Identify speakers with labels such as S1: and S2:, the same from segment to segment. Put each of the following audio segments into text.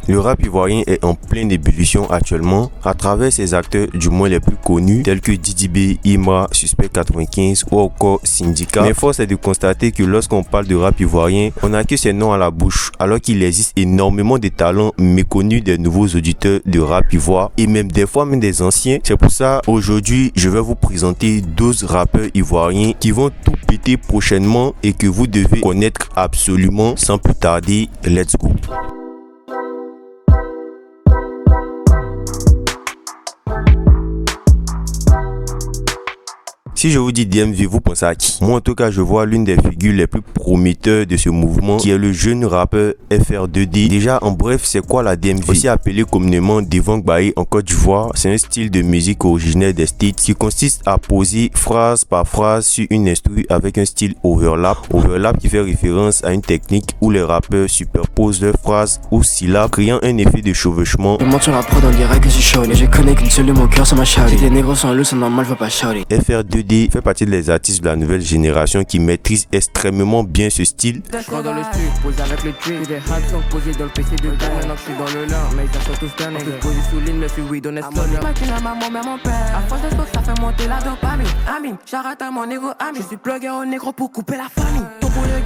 S1: Le rap ivoirien est en pleine ébullition actuellement à travers ses acteurs du moins les plus connus tels que Didi B, Imra, Suspect 95 ou encore Syndicat. Mais force est de constater que lorsqu'on parle de rap ivoirien, on n'a que ces noms à la bouche alors qu'il existe énormément de talents méconnus des nouveaux auditeurs de rap ivoire et même des fois même des anciens. C'est pour ça aujourd'hui je vais vous présenter 12 rappeurs ivoiriens qui vont tout péter prochainement et que vous devez connaître absolument sans plus tarder. Let's go. Si je vous dis DMV, vous pensez à qui? Moi en tout cas je vois l'une des figures les plus prometteurs de ce mouvement qui est le jeune rappeur FR2D. Déjà en bref, c'est quoi la DMV? Aussi appelé communément Devant Baye en Côte d'Ivoire, c'est un style de musique originaire des States qui consiste à poser phrase par phrase sur une instru avec un style overlap. Overlap qui fait référence à une technique où les rappeurs superposent leurs phrases ou syllabes créant un effet de chevauchement.
S2: Je monte sur la prod, on dirait que je suis chaud et je connais qu'une seule mon cœur, ça m'a chaudé. Si les négros sont lourds, c'est normal, faut pas chauder.
S1: FR2D fait partie des artistes de la nouvelle génération qui maîtrisent extrêmement bien ce style.
S3: Dans le studio, pose avec le truc, des hacks sont posés dans le PC de gars. Maintenant je suis dans le lin, mais ils sont tous d'un nègre. Posé sous l'île, mais je suis weed, on est slow. Machine à maman, mais mon père. À force de stock, ça fait monter la dopamine. Amine, j'arrête à mon ego, ami. Je suis plugué au négro pour couper la famille.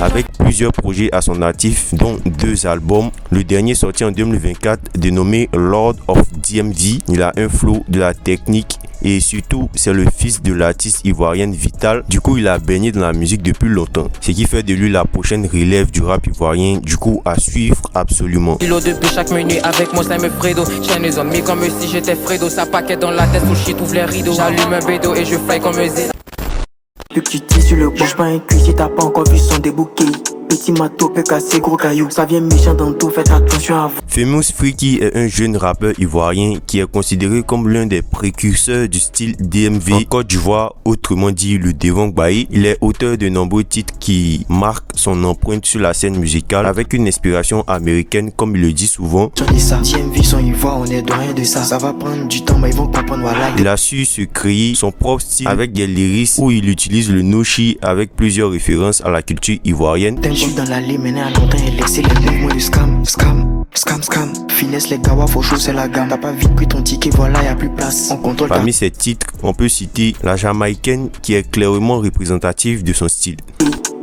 S1: Avec plusieurs projets à son actif, dont 2 albums. Le dernier sorti en 2024, dénommé Lord of DMV. Il a un flow, de la technique et surtout, c'est le fils de l'artiste ivoirienne Vital. Du coup, il a baigné dans la musique depuis longtemps. Ce qui fait de lui la prochaine relève du rap ivoirien. Du coup, à suivre absolument.
S3: Kilo depuis chaque menu avec moi, ça me Fredo. Chaîne les amis comme si j'étais Fredo. Ça paquet dans la tête, sous shit, ouvre les rideaux. J'allume un bédo et je fly comme un zé.
S2: Le petit sur le bouge pas un cuisier, t'as pas encore vu son débouquet. Petit matos peut casser gros caillou, ça vient méchant dans tout, faites attention à vous.
S1: Famous Freaky est un jeune rappeur ivoirien qui est considéré comme l'un des précurseurs du style DMV en Côte d'Ivoire, autrement dit le Devant Baye. Il est auteur de nombreux titres qui marquent son empreinte sur la scène musicale avec une inspiration américaine comme il le dit souvent.
S2: Ça, DMV sont ivoires, on est de rien de ça, ça va prendre du temps mais ils vont comprendre voilà.
S1: Il a su se créer son propre style avec des lyrics où il utilise le noshi avec plusieurs références à la culture ivoirienne.
S2: Je suis dans l'allée, mené à longtemps et laissé les mouvements de scam. Finesse les gawa, faut chausser la gamme. T'as pas vite pris ton ticket, voilà, y'a plus place. On contrôle.
S1: Parmi ses titres, on peut citer la Jamaïcaine qui est clairement représentative de son style.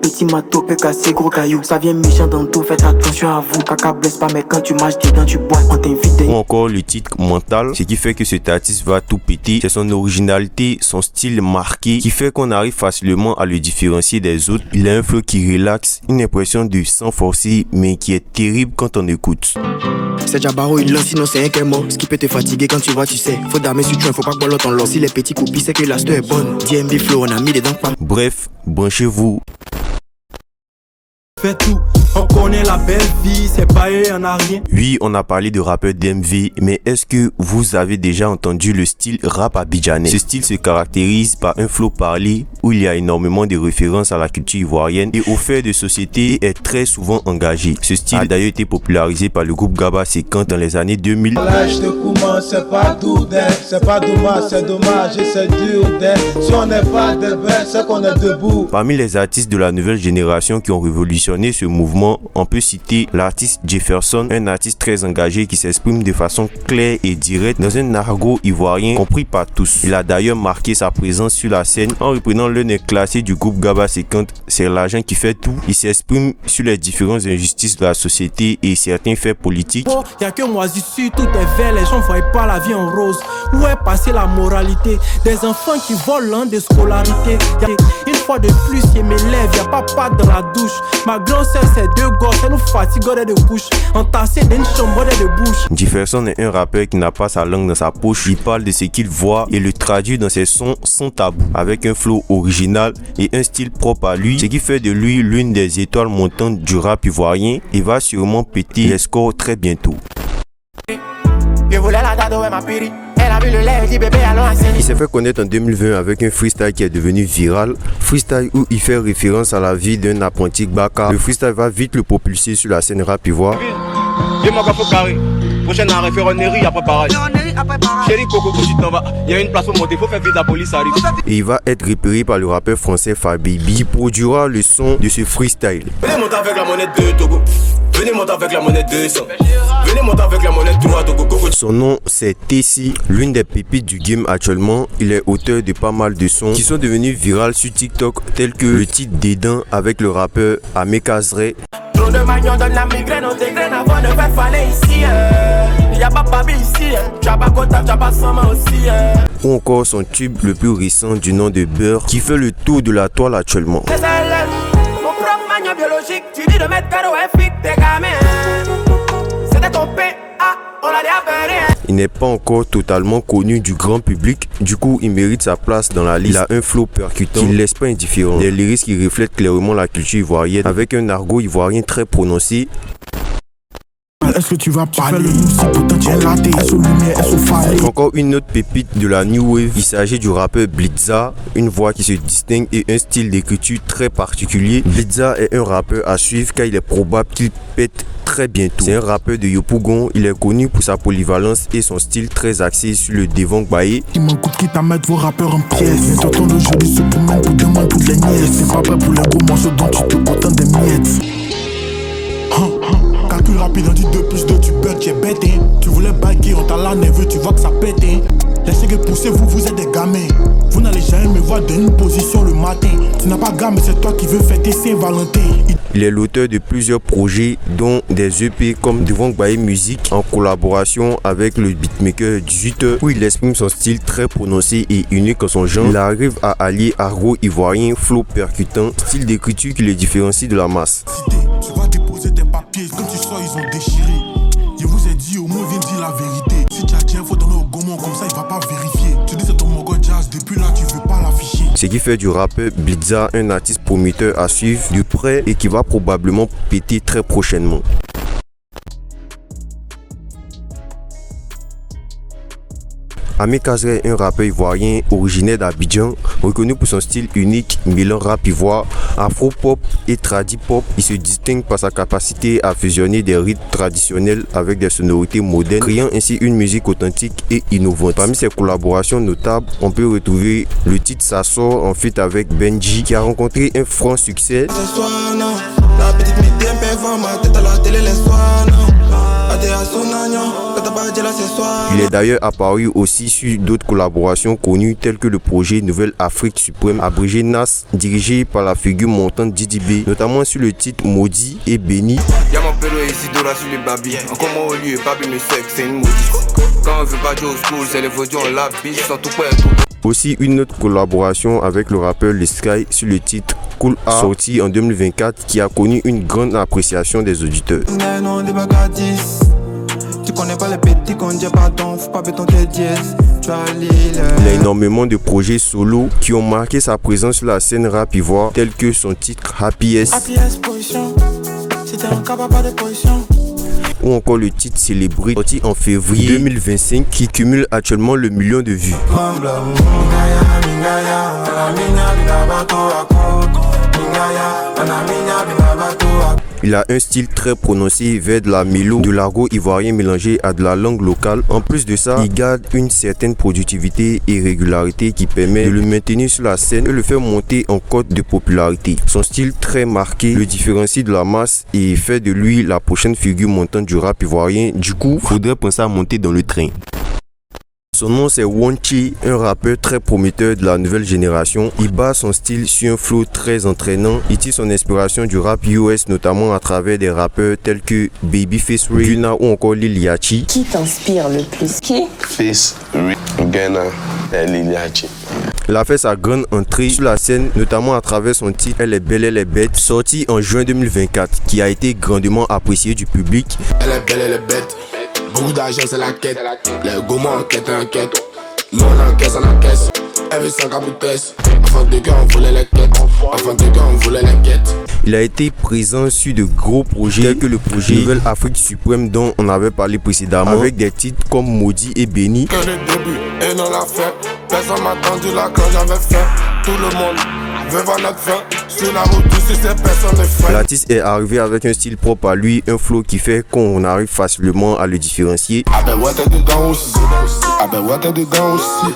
S2: Petit matos peut casser gros caillou, ça vient méchant dans tout, faites attention à vous. Caca blesse pas, mais quand tu marches dedans, tu bois, on t'invite.
S1: Ou encore le titre Mental, ce qui fait que cet artiste va tout péter. C'est son originalité, son style marqué qui fait qu'on arrive facilement à le différencier des autres. Il a un flow qui relaxe, une impression de sans forcer, mais qui est terrible quand on écoute.
S2: C'est Jabaro, il lance, sinon c'est un qu'un mot. Ce qui peut te fatiguer quand tu vois, tu sais. Faut damer sur tu faut pas que ton lance. Si les petits copies, c'est que la est bonne. DMB Flow, on a mis les dents pas.
S1: Bref, branchez-vous.
S4: Fais tout, on connaît la belle vie, c'est pas en a rien.
S1: Oui, on a parlé de rappeur DMV, mais est-ce que vous avez déjà entendu le style rap abidjanais? Ce style se caractérise par un flow parlé où il y a énormément de références à la culture ivoirienne et au fait de société est très souvent engagé. Ce style a d'ailleurs été popularisé par le groupe Gaba 50 dans les années 2000.
S5: L'âge de Kouman, c'est pas doudek, c'est pas dommage, c'est dommage et c'est dur d'être. Si on n'est pas debout, c'est qu'on est debout.
S1: Parmi les artistes de la nouvelle génération qui ont révolutionné ce mouvement, on peut citer l'artiste Jefferson, un artiste très engagé qui s'exprime de façon claire et directe dans un argot ivoirien compris par tous. Il a d'ailleurs marqué sa présence sur la scène en reprenant l'un des classiques du groupe Gaba 50, c'est l'argent qui fait tout. Il s'exprime sur les différentes injustices de la société et certains faits politiques.
S4: Oh, y'a que moisissure, tout est vert, les gens voient pas la vie en rose. Où est passée la moralité des enfants qui volent de scolarité? Une fois de plus, il m'élève, y'a pas dans la douche. Ma grosseur, c'est 2 gosses, elle nous fatigue de couche. Entassé d'une chambre de bouche.
S1: Jefferson est un rappeur qui n'a pas sa langue dans sa poche. Il parle de ce qu'il voit et le traduit dans ses sons sans tabou, avec un flow original et un style propre à lui, ce qui fait de lui l'une des étoiles montantes du rap ivoirien et va sûrement péter les scores très bientôt. Il s'est fait connaître en 2020 avec un freestyle qui est devenu viral. Freestyle où il fait référence à la vie d'un apprenti Baka. Le freestyle va vite le propulser sur la scène rap ivoire.
S6: Prochaine à référenderie après pareil. Chérie Coco, si tu t'en vas, il y a une place au monté, faut faire vite, la police arrive.
S1: Et il va être repéré par le rappeur français Fabibi qui produira le son de ce freestyle.
S6: Venez monter avec la monnaie de Togo. Venez monter avec la monnaie de 100. Venez monter avec la
S1: Son nom c'est Tessie, l'une des pépites du game actuellement. Il est auteur de pas mal de sons qui sont devenus virales sur TikTok, tels que le titre Dédain avec le rappeur Amekazre.
S7: Trop de manions donne la migraine, on dégraine avant de faire faller ici. Y'a pas Babi ici, t'as pas contact, t'as pas son main aussi.
S1: Ou encore son tube le plus récent du nom de Beurre qui fait le tour de la toile actuellement.
S7: Mon propre manion biologique, tu dis de mettre cadeau FX, t'es gamin. C'était ton PA, on l'a dit à rien.
S1: Il n'est pas encore totalement connu du grand public, du coup il mérite sa place dans la liste. Il a un flow percutant qui ne laisse pas indifférent. Des lyrics qui reflètent clairement la culture ivoirienne avec un argot ivoirien très prononcé.
S2: Est-ce que tu vas parler le musique potentiel là, t'es sous lumière, sous phare.
S1: Encore une autre pépite de la New Wave. Il s'agit du rappeur Blitza, une voix qui se distingue et un style d'écriture très particulier. Blitza est un rappeur à suivre car il est probable qu'il pète très bientôt. C'est un rappeur de Yopougon, il est connu pour sa polyvalence et son style très axé sur le Devon Baye.
S2: Il m'en coûte quitte à mettre vos rappeurs en pièces. Mais t'entends aujourd'hui ce pour moi, pour demain, pour les nièces. C'est pas prêt pour les gros morceaux dont tu te contentes des miettes. Calcul rapide, on dit 2 plus 2, tu bug, tu es bête, hein. Tu voulais baguer, on t'a la nerveux, tu vois que ça pète, hein. Laissez que pousser, vous êtes des gamins. Vous n'allez jamais me voir dans une position le matin. Tu n'as pas gamme, mais c'est toi qui veux fêter Saint-Valentin.
S1: Il est l'auteur de plusieurs projets, dont des EP comme Devon Baye Music, en collaboration avec le beatmaker 18h, où il exprime son style très prononcé et unique en son genre. Il arrive à allier argot ivoirien, flow percutant, style d'écriture qui le différencie de la masse.
S2: Tu vas déposer tes papiers, quand tu sors, ils ont déchiré. Je vous ai dit, au moins, viens dire la vérité. Si tu as tiens, faut donner au gommon, comme ça, il va pas vérifier. Tu dis, c'est ton mogo jazz, depuis là, tu veux pas l'afficher.
S1: Ce qui fait du rappeur Blitza un artiste prometteur à suivre de près et qui va probablement péter très prochainement. Amekazre est un rappeur ivoirien originaire d'Abidjan, reconnu pour son style unique mêlant rap ivoire, afro-pop et tradi-pop. Il se distingue par sa capacité à fusionner des rythmes traditionnels avec des sonorités modernes, créant ainsi une musique authentique et innovante. Parmi ses collaborations notables, on peut retrouver le titre Ça sort en feat avec Benji qui a rencontré un franc succès. Il est d'ailleurs apparu aussi sur d'autres collaborations connues telles que le projet Nouvelle Afrique Suprême abrégé NAS, dirigé par la figure montante Didi B, notamment sur le titre Maudit et Béni.
S6: Y'a mon pélo et Isidora sur les babis. Encore moi au lieu, Babi me sexe, c'est une maudite. Quand on veut pas jouer au school, c'est les vaudus, on la biche, sans tout près tout.
S1: Aussi une autre collaboration avec le rappeur Les Sky sur le titre Cool A, sorti en 2024, qui a connu une grande appréciation des auditeurs.
S8: Tu connais pas les petits qu'on dit pardon, faut pas béton tes dièses.
S1: Il a énormément de projets solo qui ont marqué sa présence sur la scène rap ivoire, tels que son titre Happy S, ou encore le titre Célébré, sorti en février 2025, qui cumule actuellement le 1 million de vues. Il a un style très prononcé vers de la mélo, de l'argot ivoirien mélangé à de la langue locale. En plus de ça, il garde une certaine productivité et régularité qui permet de le maintenir sur la scène et le faire monter en cote de popularité. Son style très marqué le différencie de la masse et fait de lui la prochaine figure montante du rap ivoirien. Du coup, faudrait penser à monter dans le train. Son nom c'est Wonchi, un rappeur très prometteur de la nouvelle génération. Il base son style sur un flow très entraînant. Il tire son inspiration du rap US, notamment à travers des rappeurs tels que Babyface Ray, Gunna ou encore Lil Yachty.
S9: Qui t'inspire le plus? Qui?
S10: Face, Gunna et Lil Yachty.
S1: Il a fait sa grande entrée sur la scène, notamment à travers son titre Elle est belle, elle est bête, sorti en juin 2024, qui a été grandement apprécié du public.
S11: Elle est belle, elle est bête. Beaucoup d'argent, c'est la quête. Les gourmands enquête, enquête. Nous on encaisse, on encaisse. Elle veut 100 capoutesses. Enfant de cœur, on voulait les quêtes. Enfant de cœur, on voulait les quêtes.
S1: Il a été présent sur de gros projets tels que le projet Nouvelle Afrique Suprême dont on avait parlé précédemment, avec des titres comme Maudit et Béni.
S11: Que le début et non la fin. Personne m'a attendu là quand j'avais faim. Tout le monde veut voir notre fin. Sur la route, tu sais, personne n'est fin.
S1: L'artiste est arrivé avec un style propre à lui, un flow qui fait qu'on arrive facilement à le différencier.
S11: Ah ben ouais, t'es dedans aussi. Ah ben ouais, t'es dedans aussi.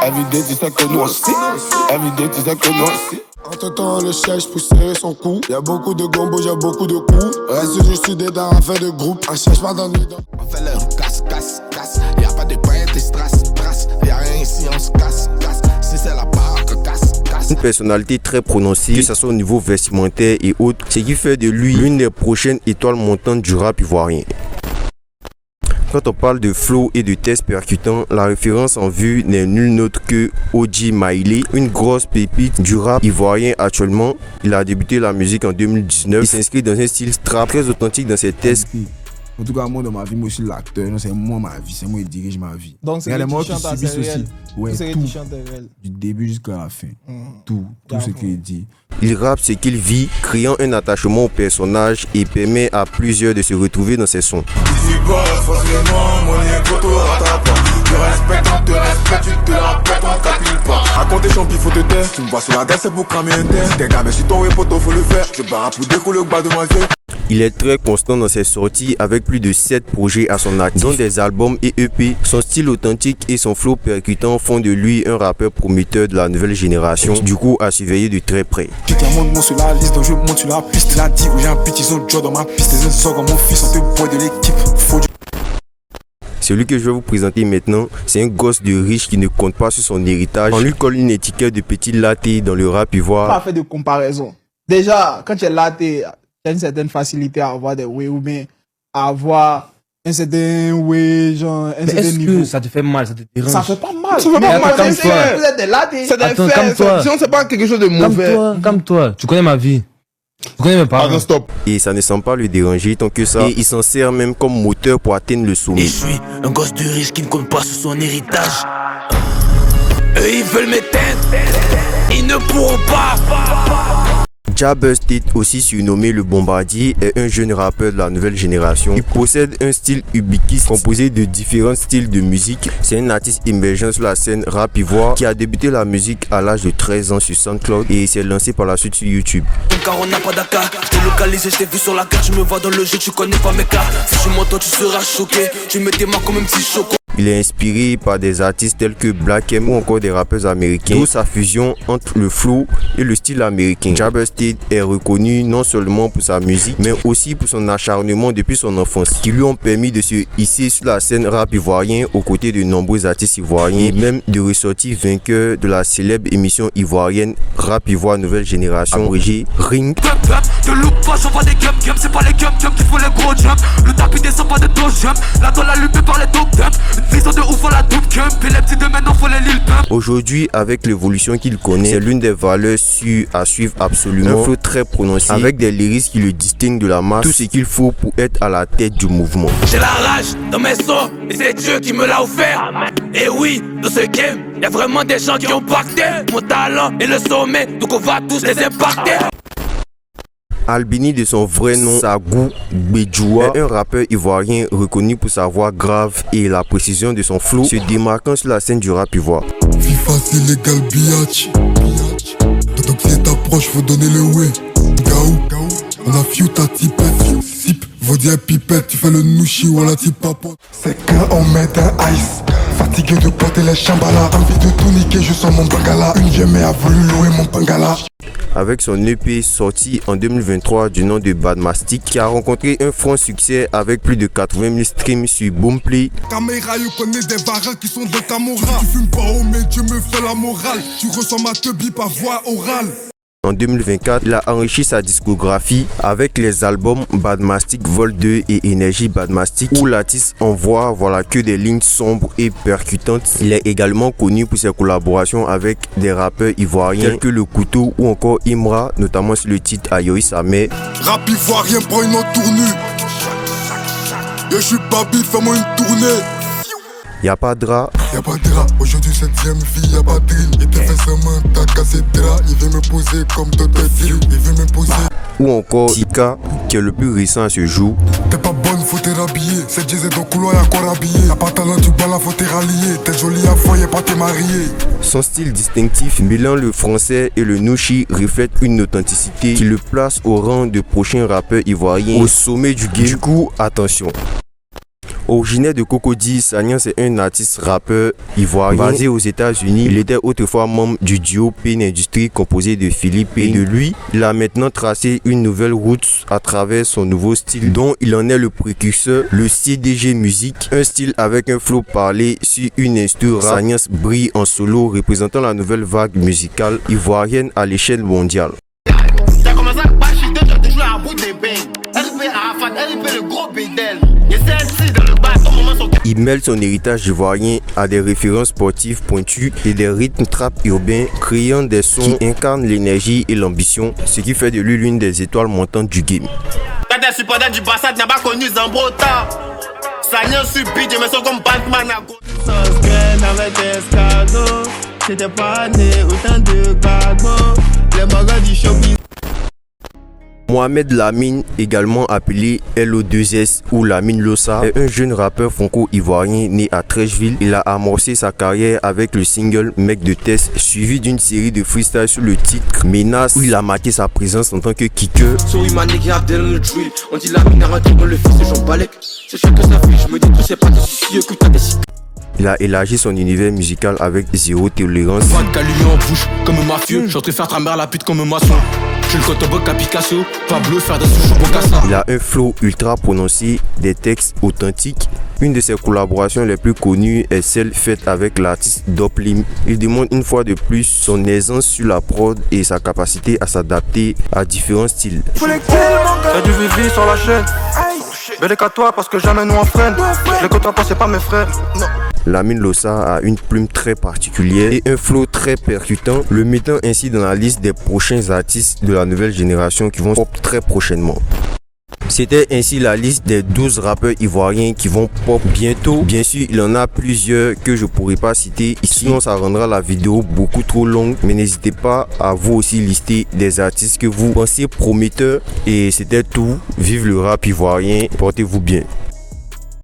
S11: Everyday, tu sais que nous aussi. Everyday, tu sais que nous aussi. Entre temps, le cherche pour serrer son cou. Y'a beaucoup de gombo, y'a beaucoup de coups. Reste juste des dans à faire de groupe. On cherche pas dans les dents. On fait les roues, casse, casse, casse.
S1: Une personnalité très prononcée, que ce soit au niveau vestimentaire et autres, ce qui fait de lui l'une des prochaines étoiles montantes du rap ivoirien. Quand on parle de flow et de tests percutants, la référence en vue n'est nulle autre que OG Mailé, une grosse pépite du rap ivoirien actuellement. Il a débuté la musique en 2019. Il s'inscrit dans un style trap très authentique dans ses tests.
S12: En tout cas, moi dans ma vie, moi aussi l'acteur, c'est moi ma vie, c'est moi qui dirige ma vie.
S13: Donc c'est
S12: moi
S13: qui chante à ses réels.
S12: Ouais,
S13: tout.
S12: Du début jusqu'à la fin. Tout ce qu'il dit.
S1: Il rappe ce qu'il vit, créant un attachement au personnage et permet à plusieurs de se retrouver dans ses sons.
S11: À compter champi, faut te taire. Tu me vois sur la tête, c'est pour cramer un terre. T'es gars, mais si ton poteau, faut le faire. Je barre pour décoller le bas de ma tête.
S1: Il est très constant dans ses sorties avec plus de 7 projets à son actif, dont des albums et EP. Son style authentique et son flow percutant font de lui un rappeur prometteur de la nouvelle génération, du coup à surveiller de très près.
S8: J'étais un monde sur la liste, donc je monte sur la piste. L'a dit où j'ai un petit son job dans ma piste. Les uns comme mon fils, on te boit de l'équipe.
S1: Celui que je vais vous présenter maintenant, c'est un gosse de riche qui ne compte pas sur son héritage. On lui colle une étiquette de petit latte dans le rap ivoire.
S13: Pas fait de comparaison. Déjà, quand tu es latte, tu as une certaine facilité à avoir des way ou bien à avoir un certain way, genre un certain niveau.
S14: Ça te fait mal, ça te dérange?
S13: Ça fait pas mal.
S14: Ça fait pas mal. Comme toi.
S13: Vous êtes des lattes.
S14: C'est des faits.
S13: Sinon, c'est pas quelque chose de mauvais.
S14: Comme toi. Tu connais ma vie. Tu connais mes parents.
S1: Pardon, stop. Et ça ne semble pas le déranger tant que ça. Et il s'en sert même comme moteur pour atteindre le sommet.
S15: Et je suis un gosse de riche qui ne compte pas sur son héritage. Eux ils veulent m'éteindre. Ils ne pourront pas.
S1: Ja Busted, aussi surnommé le Bombardier, est un jeune rappeur de la nouvelle génération. Il possède un style ubiquiste composé de différents styles de musique. C'est un artiste émergent sur la scène rap ivoire qui a débuté la musique à l'âge de 13 ans sur SoundCloud et s'est lancé par la suite sur YouTube.
S15: Car on n'a pas Dakar, je t'ai localisé, je t'ai vu sur la carte, je me vois dans le jeu, tu connais pas mes cartes. Si tu m'entends, tu seras choqué, tu me démarres comme un petit choco.
S1: Il est inspiré par des artistes tels que Black M ou encore des rappeurs américains, d'où sa fusion entre le flow et le style américain. Ja Busted est reconnu non seulement pour sa musique, mais aussi pour son acharnement depuis son enfance, qui lui ont permis de se hisser sur la scène rap ivoirien aux côtés de nombreux artistes ivoiriens et même de ressortir vainqueur de la célèbre émission ivoirienne Rap Ivoire Nouvelle Génération, abrégé Ring.
S15: Te loupe pas, j'envoie des gum, c'est pas les gum qui font les gros jumps. Le tapis descend pas de ton jump, là dans la lutte par les top dump. Vision de ouf à la double jump, et les petits de maintenant faut les lil pump.
S1: Aujourd'hui, avec l'évolution qu'il connaît, c'est l'une des valeurs sûres à suivre absolument. Un flow très prononcé, avec des lyrics qui le distinguent de la masse, tout ce qu'il faut pour être à la tête du mouvement.
S15: J'ai la rage dans mes sons, et c'est Dieu qui me l'a offert. Et oui, dans ce game, y'a vraiment des gens qui ont pacté mon talent et le sommet, donc on va tous les impacter.
S1: Albini, de son vrai nom Sagou Bedjoua, est un rappeur ivoirien reconnu pour sa voix grave et la précision de son flow, se démarquant sur la scène du rap ivoire.
S11: Vie facile, légal, biatch. Donc si t'approches, faut donner le way. Gaou, on a fiu ta tipette. Sip, vaut dire pipette, tu fais le nouchi ou la tipapote. C'est qu'on met un ice. Fatigué de porter les chambalas. Envie de tout niquer, je sens mon bangala. Une GM a voulu louer mon bangala.
S1: Avec son EP sorti en 2023 du nom de Badmastic, qui a rencontré un franc succès avec plus de 80 000 streams sur Boomplay.
S11: Caméra, you connais des varins qui sont de ta morale. Tu fumes pas haut, mais Dieu me fait la morale. Tu ressens ma teubie par voix orale.
S1: En 2024, il a enrichi sa discographie avec les albums Badmastic Vol 2 et Énergie Badmastic, où l'artiste envoie que des lignes sombres et percutantes. Il est également connu pour ses collaborations avec des rappeurs ivoiriens tels que Le Couteau ou encore Imra, notamment sur le titre Ayoï Samé.
S11: Rap ivoirien prend une autre tournure. Je suis Babi, fais-moi une tournée.
S1: Y'a pas de drap.
S11: Y'a pas de drap, aujourd'hui 7ème vie, y'a pas de drill. Il te fait sa main, t'as cassé de drap. Il veut me poser comme Dr. Phil, il veut me poser.
S1: Ou encore Tika, qui est le plus récent à ce jour.
S11: T'es pas bonne, faut te rhabiller. C'est Jay dans le couloir, y'a quoi rhabiller. T'as pas talent, tu balles, faut te rallier. T'es jolie à fois, y'a pas te marier.
S1: Son style distinctif, mêlant le français et le nouchi, reflète une authenticité qui le place au rang de prochain rappeur ivoirien au sommet du game. Du coup, attention. Originaire de Cocody, Sagnas est un artiste rappeur ivoirien basé aux États-Unis. Il était autrefois membre du duo Pain Industry composé de Philippe et de lui. Il a maintenant tracé une nouvelle route à travers son nouveau style dont il en est le précurseur, le CDG Music, un style avec un flow parlé sur une instru rap. Sagnas brille en solo représentant la nouvelle vague musicale ivoirienne à l'échelle mondiale.
S16: T'as commencé à bâcher, tu as toujours à bout des bains. RP Arafat, RP le gros bédel.
S1: Il mêle son héritage ivoirien à des références sportives pointues et des rythmes trap urbains, créant des sons qui incarnent l'énergie et l'ambition, ce qui fait de lui l'une des étoiles montantes du game.
S16: Quand t'es supporter du Barça, tu n'as pas connu Zambrota. Sagnas subit des maisons comme Batman à gauche. Avec Escado, c'était pas né autant de cargo. Les magas du shopping.
S1: Mohamed Lamine, également appelé LO2S ou Lamine Lossa, est un jeune rappeur franco-ivoirien né à Trècheville. Il a amorcé sa carrière avec le single Mec de Test, suivi d'une série de freestyles sous le titre Menace, où il a marqué sa présence en tant que kicker. On dit Lamine a rentré dans le fils de Jean Balek. C'est sûr que ça fait, je me dis tout c'est pas des soucis que t'as des. Il a élargi son univers musical avec Zéro Tolérance.
S17: En bouche comme un mafieux, je suis en train de faire tramber la pute comme un maçon. Je le compte au à Picasso, Pablo faire des souches au Bocassa.
S1: Il a un flow ultra prononcé, des textes authentiques. Une de ses collaborations les plus connues est celle faite avec l'artiste Doplim. Il démontre une fois de plus son aisance sur la prod et sa capacité à s'adapter à différents styles.
S18: Y'a du vivi sur la chaîne. Belle qu'à toi parce que jamais nous en freine. Les contrats pas c'est pas mes frères. Non.
S1: Lamine Lossa a une plume très particulière et un flow très percutant, le mettant ainsi dans la liste des prochains artistes de la nouvelle génération qui vont pop très prochainement. C'était ainsi la liste des 12 rappeurs ivoiriens qui vont pop bientôt. Bien sûr, il y en a plusieurs que je pourrais pas citer ici, sinon ça rendra la vidéo beaucoup trop longue. Mais n'hésitez pas à vous aussi lister des artistes que vous pensez prometteurs. Et c'était tout. Vive le rap ivoirien, portez-vous bien.